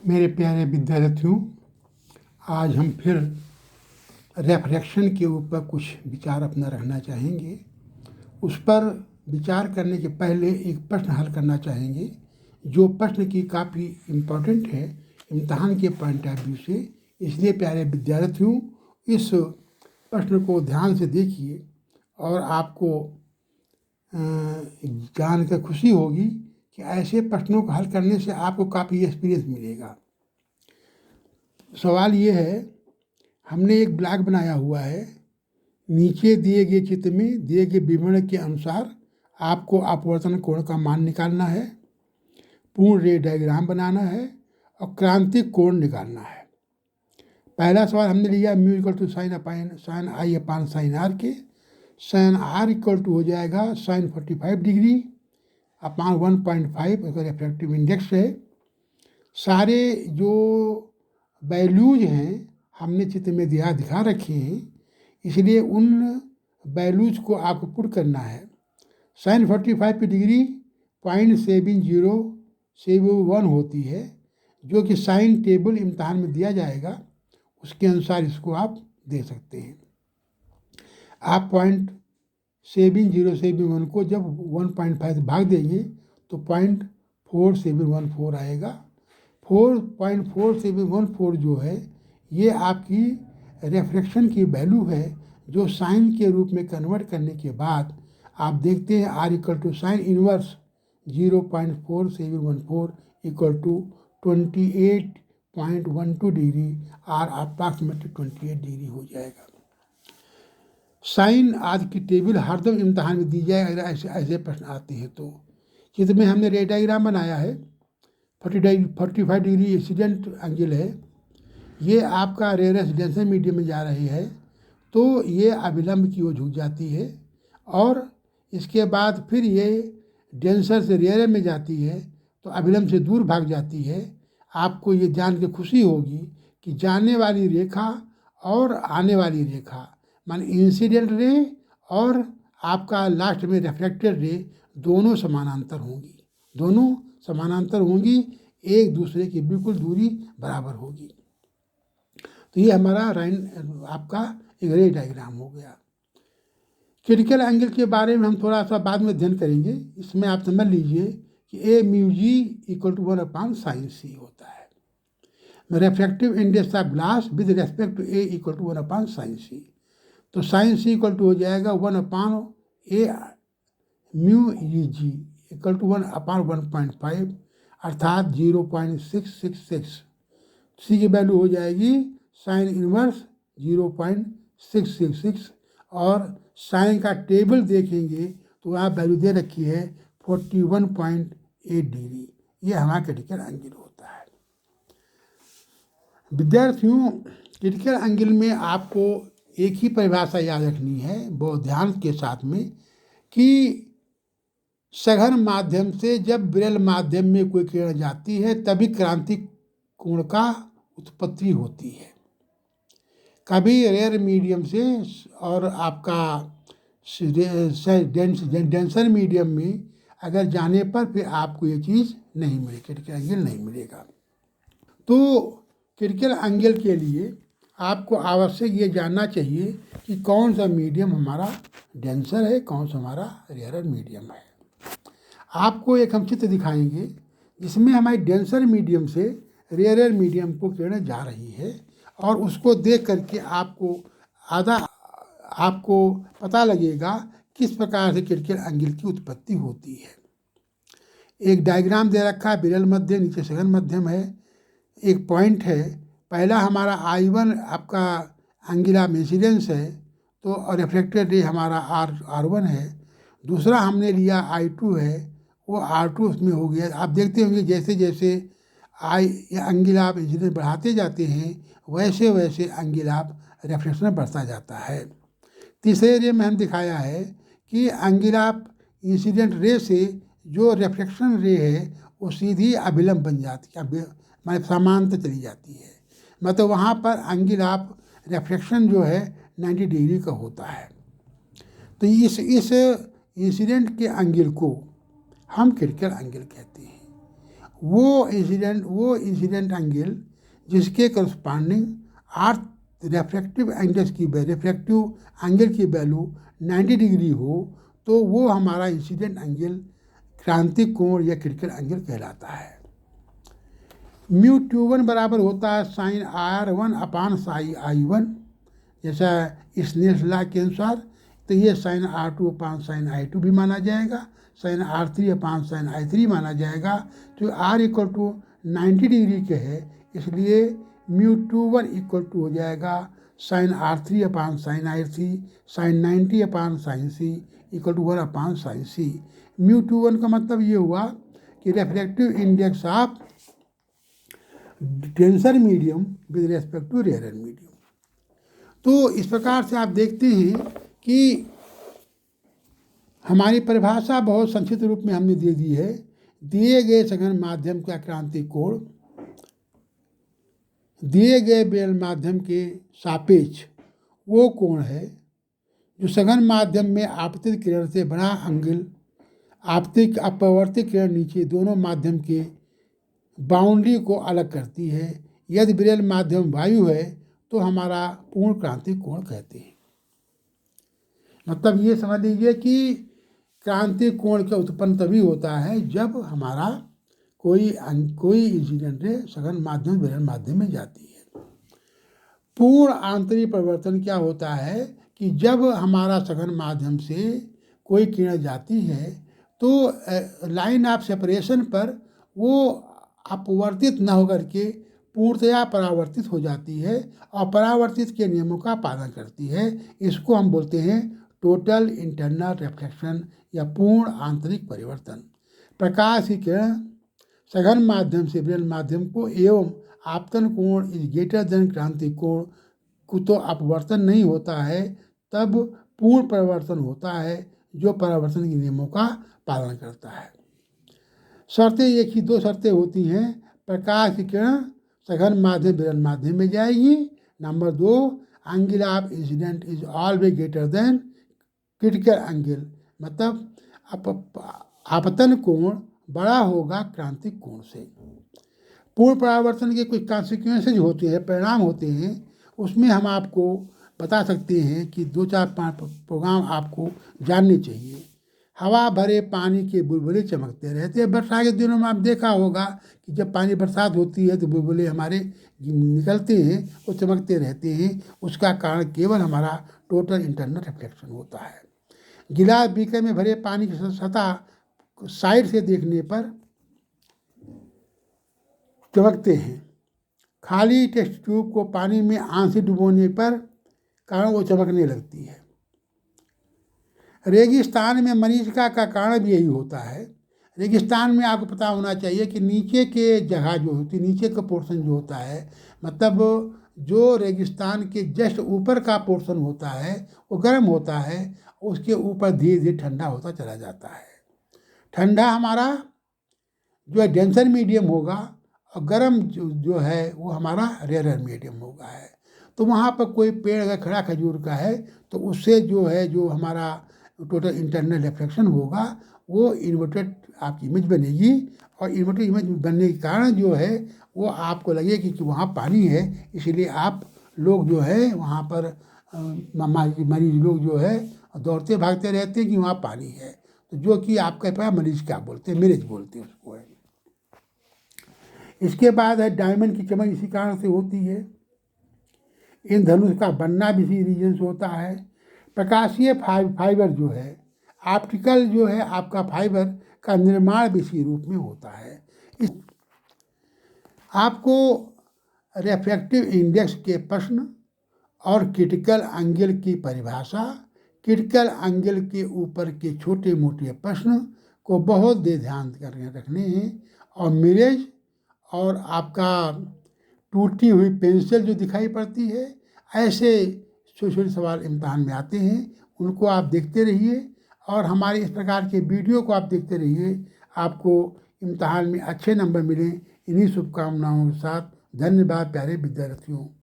मेरे प्यारे विद्यार्थियों, आज हम फिर रेफ्रैक्शन के ऊपर कुछ विचार अपना रखना चाहेंगे। उस पर विचार करने के पहले एक प्रश्न हल करना चाहेंगे, जो प्रश्न की काफ़ी इम्पोर्टेंट है इम्तहान के पॉइंट ऑफ व्यू से। इसलिए प्यारे विद्यार्थियों, इस प्रश्न को ध्यान से देखिए और आपको जान कर खुशी होगी कि ऐसे प्रश्नों को हल करने से आपको काफ़ी एक्सपीरियंस मिलेगा। सवाल ये है, हमने एक ब्लॉक बनाया हुआ है। नीचे दिए गए चित्र में दिए गए विवरण के अनुसार आपको अपवर्तन कोण का मान निकालना है, पूर्ण रे डायग्राम बनाना है और क्रांतिक कोण निकालना है। पहला सवाल हमने लिया mu equal to sine I upon sine R के। साइन आर इक्वल टू हो जाएगा साइन 45 डिग्री अपान 1.5 अगर रिफ्रैक्टिव इंडेक्स है। सारे जो वैल्यूज हैं हमने चित्र में दिखा रखे हैं, इसलिए उन वैल्यूज को आपको पुट करना है। साइन 45 की डिग्री 0.7071 होती है, जो कि साइन टेबल इम्तहान में दिया जाएगा, उसके अनुसार इसको आप दे सकते हैं। आप 0.7071 को जब 1.5 से भाग देंगे तो 0.4714 आएगा। 4.4714 जो है ये आपकी रेफ्रैक्शन की वैल्यू है, जो साइन के रूप में कन्वर्ट करने के बाद आप देखते हैं R equal to sine inverse 0.4714 equal to 28.12 degree R approximately 28 degree हो जाएगा। साइन आदि की टेबल हरदम इम्तहान में दी जाए अगर ऐसे प्रश्न आते हैं तो। चित्र में हमने रे डायग्राम बनाया है। 45 डिग्री इंसिडेंट एंगल है, ये आपका रेयरेस्ट डेंसर मीडियम में जा रही है तो ये अभिलंब की ओर झुक जाती है, और इसके बाद फिर ये डेंसर से रेयर में जाती है तो अभिलंब से दूर भाग जाती है। आपको ये जान के खुशी होगी कि जाने वाली रेखा और आने वाली रेखा मान इंसिडेंट रे और आपका लास्ट में रिफ्लेक्टेड रे दोनों समानांतर होंगी, एक दूसरे की बिल्कुल दूरी बराबर होगी। तो ये हमारा आपका एक रे डायग्राम हो गया। क्रिटिकल एंगल के बारे में हम थोड़ा सा बाद में अध्ययन करेंगे। इसमें आप समझ लीजिए कि A mu G equal to 1/sin होता है। Refractive index of glass with respect to A equal to 1/sin। तो sin c इक्वल टू हो जाएगा 1/a mu E G equal to 1/1.5 अर्थात 0.666। सी की वैल्यू हो जाएगी साइन इनवर्स 0.666, और साइन का टेबल देखेंगे तो वहाँ वैल्यू दे रखी है 41.8 डिग्री। ये हमारा क्रिटिकल एंगल होता है। विद्यार्थियों, क्रिटिकल एंगल में आपको एक ही परिभाषा याद रखनी है बहुत ध्यान के साथ में, कि सघन माध्यम से जब विरल माध्यम में कोई किरण जाती है तभी क्रांतिक कोण का उत्पत्ति होती है। कभी रेयर मीडियम से और आपका डेंसर मीडियम में अगर जाने पर फिर आपको ये चीज़ नहीं मिलेगी, क्रिटिकल एंगल नहीं मिलेगा। तो क्रिटिकल एंगल के लिए आपको आवश्यक ये जानना चाहिए कि कौन सा मीडियम हमारा डेंसर है, कौन सा हमारा रेयर मीडियम है। आपको एक हम चित्र दिखाएंगे जिसमें हमारी डेंसर मीडियम से रेयर मीडियम को किरण जा रही है, और उसको देख करके आपको पता लगेगा किस प्रकार से क्रिटिकल एंगल की उत्पत्ति होती है। एक डायग्राम दे रखा है, विरल मध्यम नीचे सघन मध्यम है, एक पॉइंट है। पहला हमारा I1 आपका एंगल ऑफ इंसिडेंस है, तो और रिफ्लेक्टेड रे हमारा R1 है। दूसरा हमने लिया I2 है, वो R2 उसमें हो गया। आप देखते होंगे जैसे जैसे एंगल ऑफ इंसिडेंस बढ़ाते जाते हैं वैसे वैसे एंगल ऑफ रिफ्लेक्शन बढ़ता जाता है। तीसरे रे में हम दिखाया है कि एंगल ऑफ इंसिडेंट रे से जो रिफ्लेक्शन रे है वो सीधी अभिलंब बन जाती है, मतलब समांतर चली जाती है, मतलब वहाँ पर एंगल ऑफ रिफ्लेक्शन जो है 90 डिग्री का होता है। तो इस इंसिडेंट के एंगल को हम क्रिटिकल एंगल कहते हैं। वो इंसिडेंट एंगल जिसके करस्पॉन्डिंग अर्थ रेफ्रेक्टिव एंगल की वैल्यू 90 डिग्री हो तो वो हमारा इंसिडेंट एंगल क्रांतिक कोण या क्रिटिकल एंगल कहलाता है। μ21 बराबर होता है साइन R1 अपान साई I1, जैसा स्नेल्स लॉ के अनुसार। तो ये साइन R2 अपान साइन I2 भी माना जाएगा, sine R3 upon sine I3 माना जाएगा। तो R इक्वल टू 90 डिग्री के है, इसलिए μ21 इक्वल टू हो जाएगा sine R3 upon sine I3 sine 90 upon sine C equal to 1 upon sine C। μ21 का मतलब ये हुआ कि refractive index of denser medium with respect to rare medium. तो इस प्रकार से आप देखते हैं कि हमारी परिभाषा बहुत संक्षिप्त रूप में हमने दे दी है। दिए गए सघन माध्यम का क्रांतिक कोण दिए गए बेल माध्यम के सापेक्ष वो कोण है जो सघन माध्यम में आपतित किरण से बड़ा एंगल आपतित अपवर्तित किरण नीचे दोनों माध्यम के बाउंड्री को अलग करती है। यदि विरल माध्यम वायु है तो हमारा पूर्ण क्रांतिक कोण कहते हैं। मतलब ये समझ लीजिए कि क्रांतिक कोण का उत्पन्न तभी होता है जब हमारा कोई इंसिडेंट रे सघन माध्यम विरल माध्यम में जाती है। पूर्ण आंतरिक परिवर्तन क्या होता है कि जब हमारा सघन माध्यम से कोई किरण जाती है तो लाइन ऑफ सेपरेशन पर वो अपवर्तित न होकर के पूर्णतया परावर्तित हो जाती है और परावर्तित के नियमों का पालन करती है। इसको हम बोलते हैं टोटल इंटरनल रिफ्लेक्शन या पूर्ण आंतरिक परिवर्तन। प्रकाश की किरण सघन माध्यम से विरल माध्यम को एवं आपतन कोण इज ग्रेटर देन क्रांतिक कोण को तो अपवर्तन नहीं होता है, तब पूर्ण परिवर्तन होता है जो परावर्तन के नियमों का पालन करता है। शर्तें एक ही दो शर्तें होती हैं। प्रकाश की किरण सघन माध्यम विरल माध्यम में जाएगी। Number 2, angle of incident is always greater than critical angle, मतलब आपतन कोण बड़ा होगा क्रांतिक कोण से। पूर्ण परावर्तन के कुछ कॉन्सिक्वेंसेज होते हैं, परिणाम होते हैं, उसमें हम आपको बता सकते हैं कि 2-4-5 प्रोग्राम आपको जानने चाहिए। हवा भरे पानी के बुलबुले चमकते रहते हैं। बरसात के दिनों में आप देखा होगा कि जब पानी बरसात होती है तो बुलबुले हमारे निकलते हैं, वो चमकते रहते हैं। उसका कारण केवल हमारा टोटल इंटरनल रिफ्लेक्शन होता है। गिलास बीकर में भरे पानी की सतह साइड से देखने पर चमकते हैं। खाली टेस्ट ट्यूब को पानी में आंच से डुबोने पर कारण वो चमकने लगती है। रेगिस्तान में मरीचिका का कारण भी यही होता है। रेगिस्तान में आपको पता होना चाहिए कि नीचे के जगह जो होती है, नीचे का पोर्शन जो होता है, मतलब जो रेगिस्तान के जस्ट ऊपर का पोर्शन होता है वो गर्म होता है, उसके ऊपर धीरे धीरे ठंडा होता चला जाता है। ठंडा हमारा जो है डेंसर मीडियम होगा और गर्म जो है वो हमारा रेयर मीडियम होगा है। तो वहाँ पर कोई पेड़ अगर खड़ा खजूर का है तो उससे जो है जो हमारा टोटल इंटरनल रिफ्लेक्शन होगा वो इन्वर्टेड आपकी इमेज बनेगी, और इन्वर्टेड इमेज बनने के कारण जो है वो आपको लगेगी कि वहाँ पानी है। इसलिए आप लोग जो है वहाँ पर मरीज लोग जो है दौड़ते भागते रहते हैं कि वहाँ पानी है, तो जो कि आपके पास मरीज क्या बोलते हैं, मिरेज बोलते हैं उसको है। इसके बाद है डायमंड की चमक इसी कारण से होती है। इन धनुष का बनना भी इसी रीजन से होता है। प्रकाशीय फाइबर जो है, ऑप्टिकल जो है आपका फाइबर का निर्माण भी इसी रूप में होता है। इस आपको रेफ्रेक्टिव इंडेक्स के प्रश्न और क्रिटिकल एंगल की परिभाषा, क्रिटिकल एंगल के ऊपर के छोटे मोटे प्रश्न को बहुत ध्यान करके रखने हैं। और मिरेज और आपका टूटी हुई पेंसिल जो दिखाई पड़ती है, ऐसे छोटे छोटे सवाल इम्तहान में आते हैं, उनको आप देखते रहिए और हमारे इस प्रकार के वीडियो को आप देखते रहिए। आपको इम्तहान में अच्छे नंबर मिलें, इन्हीं शुभकामनाओं के साथ धन्यवाद प्यारे विद्यार्थियों।